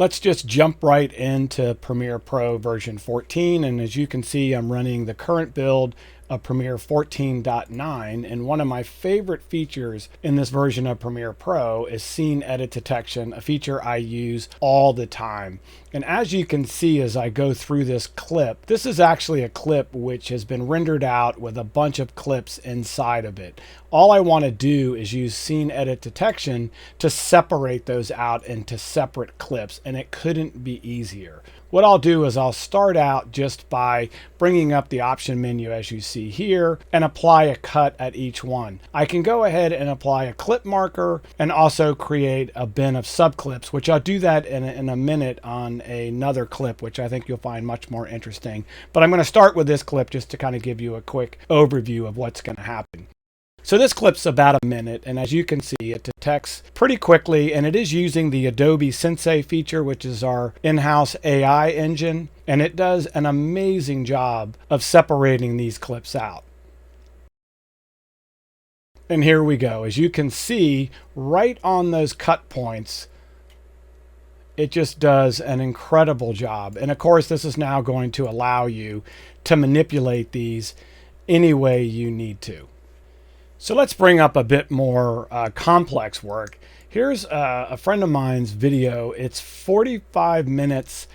Let's just jump right into Premiere Pro version 14. And as you can see, I'm running the current build of Premiere 14.9. And one of my favorite features in this version of Premiere Pro is scene edit detection, a feature I use all the time. And as you can see, as I go through this clip, this is actually a clip which has been rendered out with a bunch of clips inside of it. All I want to do is use scene edit detection to separate those out into separate clips, and it couldn't be easier. What I'll do is I'll start out just by bringing up the option menu as you see here and apply a cut at each one. I can go ahead and apply a clip marker and also create a bin of subclips, which I'll do that in a minute on another clip, which I think you'll find much more interesting. But I'm going to start with this clip just to kind of give you a quick overview of what's going to happen. So this clip's about a minute, and as you can see, it detects pretty quickly, and it is using the Adobe Sensei feature, which is our in-house AI engine, and it does an amazing job of separating these clips out. And here we go. As you can see, right on those cut points, it just does an incredible job. And of course, this is now going to allow you to manipulate these any way you need to. So let's bring up a bit more complex work. Here's a friend of mine's video. It's 45 minutes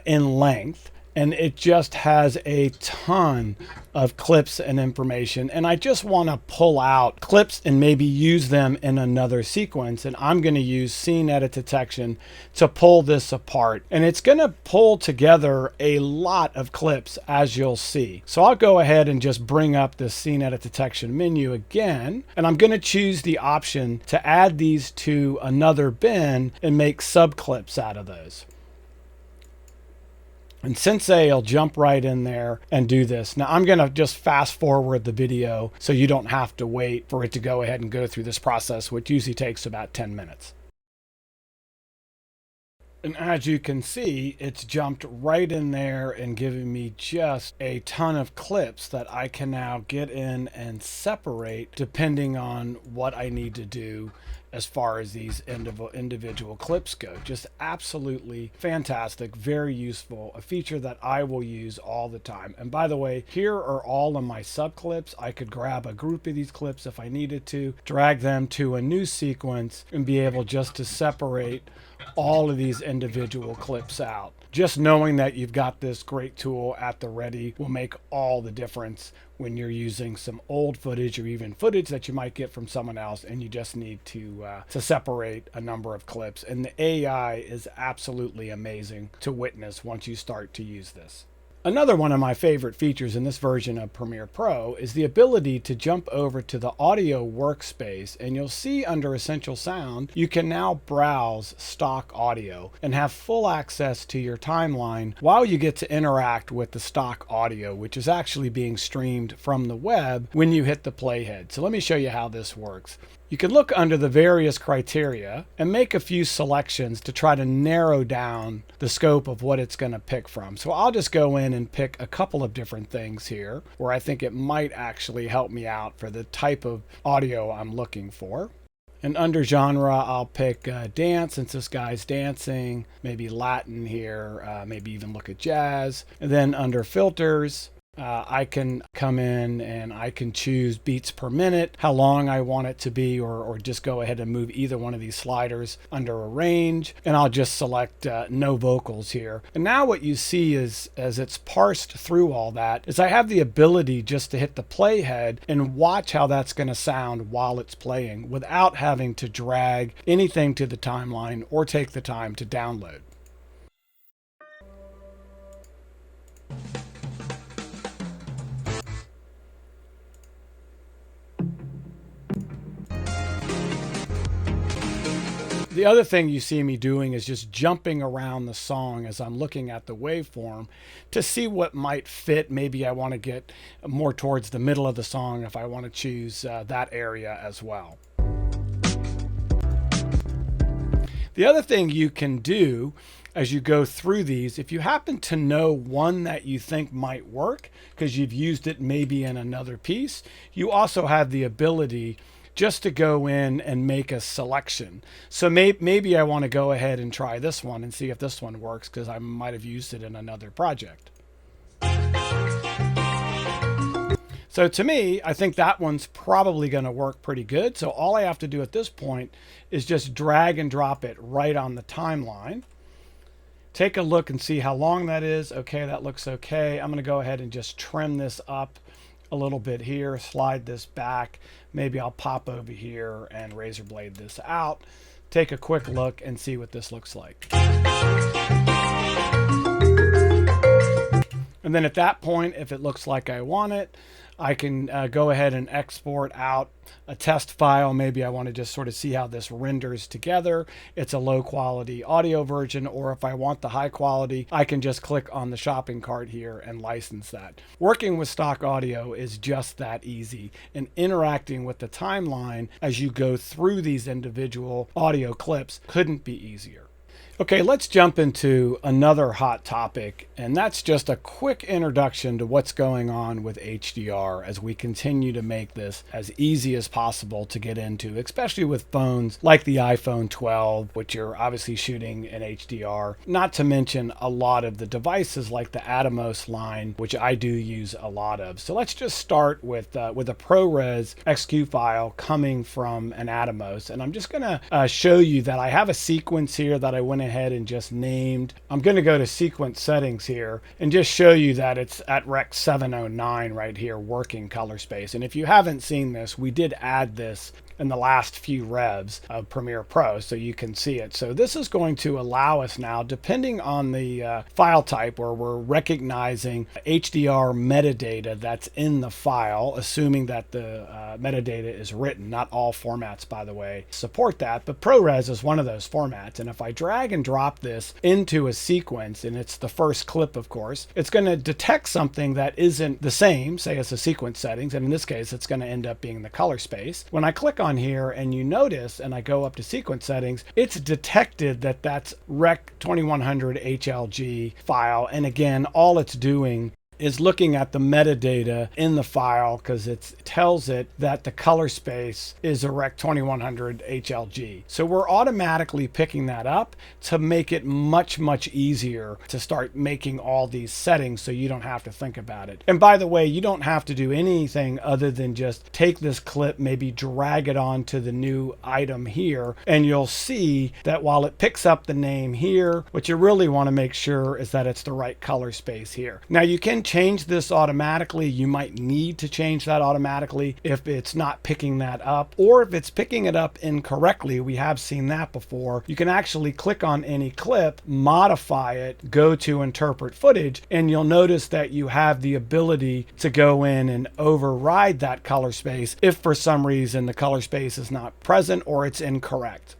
in length, and it just has a ton of clips and information. And I just want to pull out clips and maybe use them in another sequence. And I'm going to use scene edit detection to pull this apart. And it's going to pull together a lot of clips, as you'll see. So I'll go ahead and just bring up the scene edit detection menu again. And I'm going to choose the option to add these to another bin and make subclips out of those. And Sensei will jump right in there and do this. Now I'm going to just fast forward the video so you don't have to wait for it to go ahead and go through this process, which usually takes about 10 minutes. And as you can see, it's jumped right in there and given me just a ton of clips that I can now get in and separate depending on what I need to do as far as these individual clips go. Just absolutely fantastic, very useful, a feature that I will use all the time. And by the way, here are all of my subclips. I could grab a group of these clips if I needed to, drag them to a new sequence, and be able just to separate all of these individual clips out. Just knowing that you've got this great tool at the ready will make all the difference when you're using some old footage or even footage that you might get from someone else, and you just need to separate a number of clips. And the AI is absolutely amazing to witness once you start to use this. Another one of my favorite features in this version of Premiere Pro is the ability to jump over to the audio workspace, and you'll see under Essential Sound, you can now browse stock audio and have full access to your timeline while you get to interact with the stock audio, which is actually being streamed from the web when you hit the playhead. So let me show you how this works. You can look under the various criteria and make a few selections to try to narrow down the scope of what it's going to pick from. So I'll just go in and pick a couple of different things here where I think it might actually help me out for the type of audio I'm looking for. And under genre, I'll pick dance, since this guy's dancing, maybe Latin here, maybe even look at jazz. And then under filters, I can come in and I can choose beats per minute, how long I want it to be, or just go ahead and move either one of these sliders under a range, and I'll just select no vocals here. And now what you see is, as it's parsed through all that, is I have the ability just to hit the playhead and watch how that's going to sound while it's playing without having to drag anything to the timeline or take the time to download. The other thing you see me doing is just jumping around the song as I'm looking at the waveform to see what might fit. Maybe I want to get more towards the middle of the song if I want to choose that area as well. The other thing you can do as you go through these, if you happen to know one that you think might work because you've used it maybe in another piece, you also have the ability just to go in and make a selection. So maybe I want to go ahead and try this one and see if this one works, because I might have used it in another project. So to me, I think that one's probably going to work pretty good. So all I have to do at this point is just drag and drop it right on the timeline. Take a look and see how long that is. Okay, that looks okay. I'm going to go ahead and just trim this up a little bit here, slide this back. Maybe I'll pop over here and razor blade this out. Take a quick look and see what this looks like. And then at that point, if it looks like I want it, I can go ahead and export out a test file. Maybe I want to just sort of see how this renders together. It's a low quality audio version, or if I want the high quality, I can just click on the shopping cart here and license that. Working with stock audio is just that easy, and interacting with the timeline as you go through these individual audio clips couldn't be easier. Okay, let's jump into another hot topic, and that's just a quick introduction to what's going on with HDR as we continue to make this as easy as possible to get into, especially with phones like the iPhone 12, which you're obviously shooting in HDR, not to mention a lot of the devices like the Atomos line, which I do use a lot of. So let's just start with a ProRes XQ file coming from an Atomos, and I'm just going to show you that I have a sequence here that I went ahead and just named. I'm going to go to sequence settings here and just show you that it's at Rec 709 right here, working color space. And if you haven't seen this, we did add this in the last few revs of Premiere Pro, so you can see it. So this is going to allow us now, depending on the file type, where we're recognizing HDR metadata that's in the file, assuming that the metadata is written. Not all formats, by the way, support that, but ProRes is one of those formats. And if I drag and drop this into a sequence, and it's the first clip, of course, it's going to detect something that isn't the same, say it's a sequence settings, and in this case, it's going to end up being the color space. When I click on here and you notice, and I go up to sequence settings, it's detected that that's Rec 2100 HLG file. And again, all it's doing is looking at the metadata in the file, because it tells it that the color space is a Rec 2100 HLG. So we're automatically picking that up to make it much, much easier to start making all these settings so you don't have to think about it. And by the way, you don't have to do anything other than just take this clip, maybe drag it onto the new item here, and you'll see that while it picks up the name here, what you really want to make sure is that it's the right color space here. Now you can change this automatically. You might need to change that automatically if it's not picking that up, or if it's picking it up incorrectly. We have seen that before. You can actually click on any clip, modify it, go to interpret footage, and you'll notice that you have the ability to go in and override that color space if for some reason the color space is not present or it's incorrect.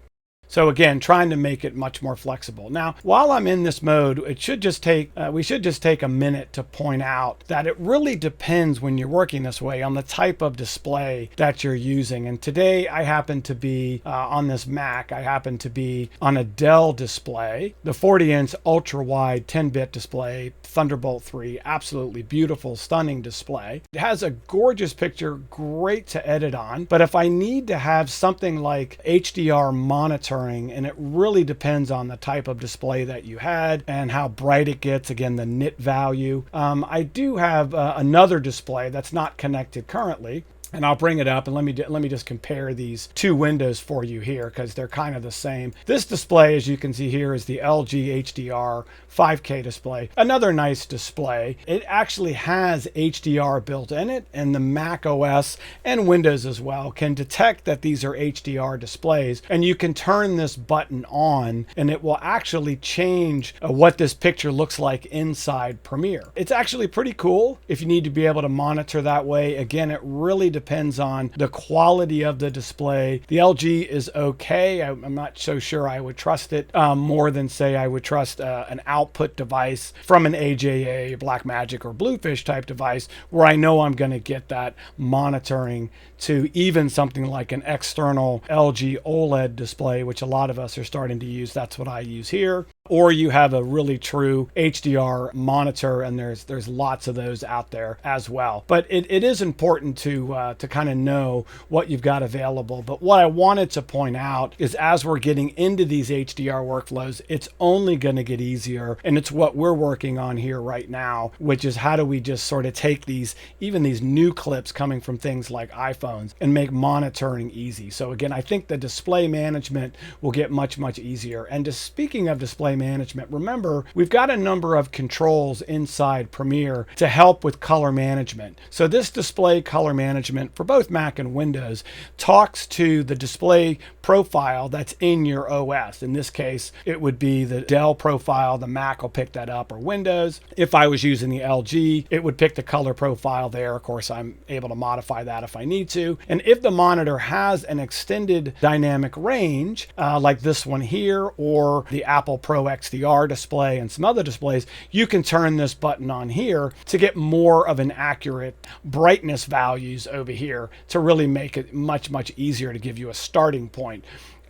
So again, trying to make it much more flexible. Now, while I'm in this mode, we should just take a minute to point out that it really depends when you're working this way on the type of display that you're using. And today I happen to be on this Mac, I happen to be on a Dell display, the 40-inch ultra-wide 10-bit display, Thunderbolt 3, absolutely beautiful, stunning display. It has a gorgeous picture, great to edit on. But if I need to have something like HDR monitoring, and it really depends on the type of display that you had and how bright it gets, again, the nit value. I do have another display that's not connected currently, and I'll bring it up and let me just compare these two windows for you here, because they're kind of the same. This display, as you can see here, is the LG HDR 5K display. Another nice display. It actually has HDR built in it, and the Mac OS and Windows as well can detect that these are HDR displays, and you can turn this button on and it will actually change what this picture looks like inside Premiere. It's actually pretty cool if you need to be able to monitor that way. Again, it really depends on the quality of the display. The LG is okay. I'm not so sure I would trust it more than, say, I would trust an output device from an AJA, Blackmagic, or Bluefish type device, where I know I'm going to get that monitoring to even something like an external LG OLED display, which a lot of us are starting to use. That's what I use here. Or you have a really true HDR monitor, and there's lots of those out there as well. But it is important to to kind of know what you've got available. But what I wanted to point out is as we're getting into these HDR workflows, it's only going to get easier. And it's what we're working on here right now, which is how do we just sort of take these, even these new clips coming from things like iPhones, and make monitoring easy. So again, I think the display management will get much, much easier. And just speaking of display management, remember, we've got a number of controls inside Premiere to help with color management. So this display color management for both Mac and Windows talks to the display profile that's in your OS. In this case, it would be the Dell profile. The Mac will pick that up, or Windows. If I was using the LG, it would pick the color profile there. Of course, I'm able to modify that if I need to. And if the monitor has an extended dynamic range, like this one here, or the Apple Pro XDR display and some other displays, you can turn this button on here to get more of an accurate brightness values over here to really make it much, much easier to give you a starting point.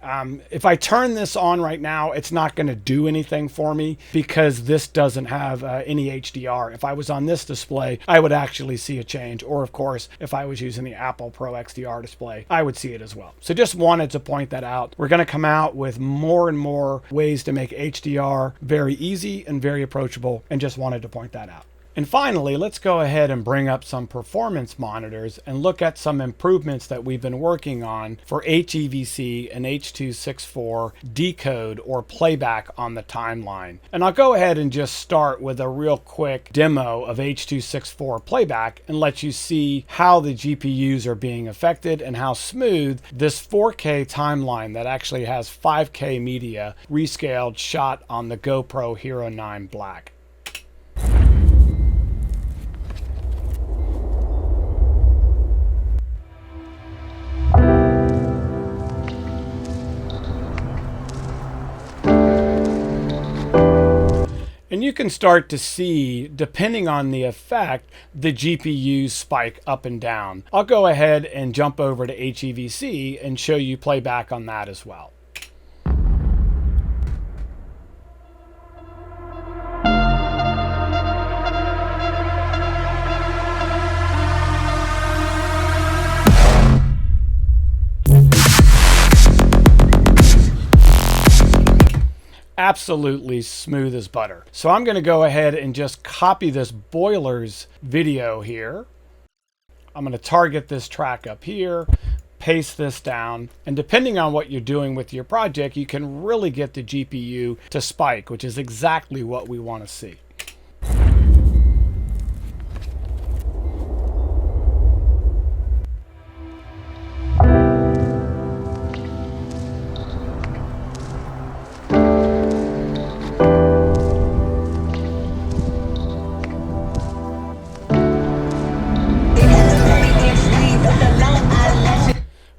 If I turn this on right now, it's not going to do anything for me because this doesn't have any HDR. If I was on this display, I would actually see a change. Or of course, if I was using the Apple Pro XDR display, I would see it as well. So just wanted to point that out. We're going to come out with more and more ways to make HDR very easy and very approachable, and just wanted to point that out. And finally, let's go ahead and bring up some performance monitors and look at some improvements that we've been working on for HEVC and H264 decode or playback on the timeline. And I'll go ahead and just start with a real quick demo of H264 playback and let you see how the GPUs are being affected and how smooth this 4K timeline that actually has 5K media rescaled shot on the GoPro Hero 9 Black. And you can start to see, depending on the effect, the GPUs spike up and down. I'll go ahead and jump over to HEVC and show you playback on that as well. Absolutely smooth as butter. So I'm going to go ahead and just copy this boilers video here. I'm going to target this track up here, paste this down, and depending on what you're doing with your project, you can really get the GPU to spike, which is exactly what we want to see.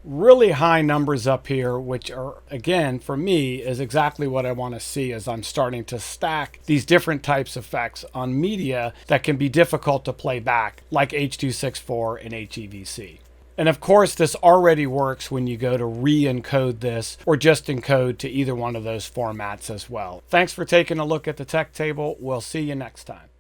Really high numbers up here, which are, again, for me, is exactly what I want to see as I'm starting to stack these different types of effects on media that can be difficult to play back, like H264 and HEVC. And of course, this already works when you go to re-encode this or just encode to either one of those formats as well. Thanks for taking a look at the tech table. We'll see you next time.